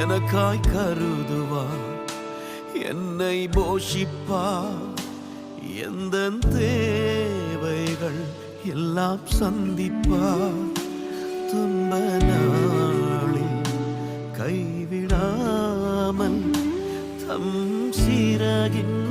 எனக்காய் கருதுவார், என்னை போஷிப்பார், எந்த தேவைகள் எல்லாம் சந்திப்பார். துன்ப நாளில் கைவிடாமல் தம் சிறகின்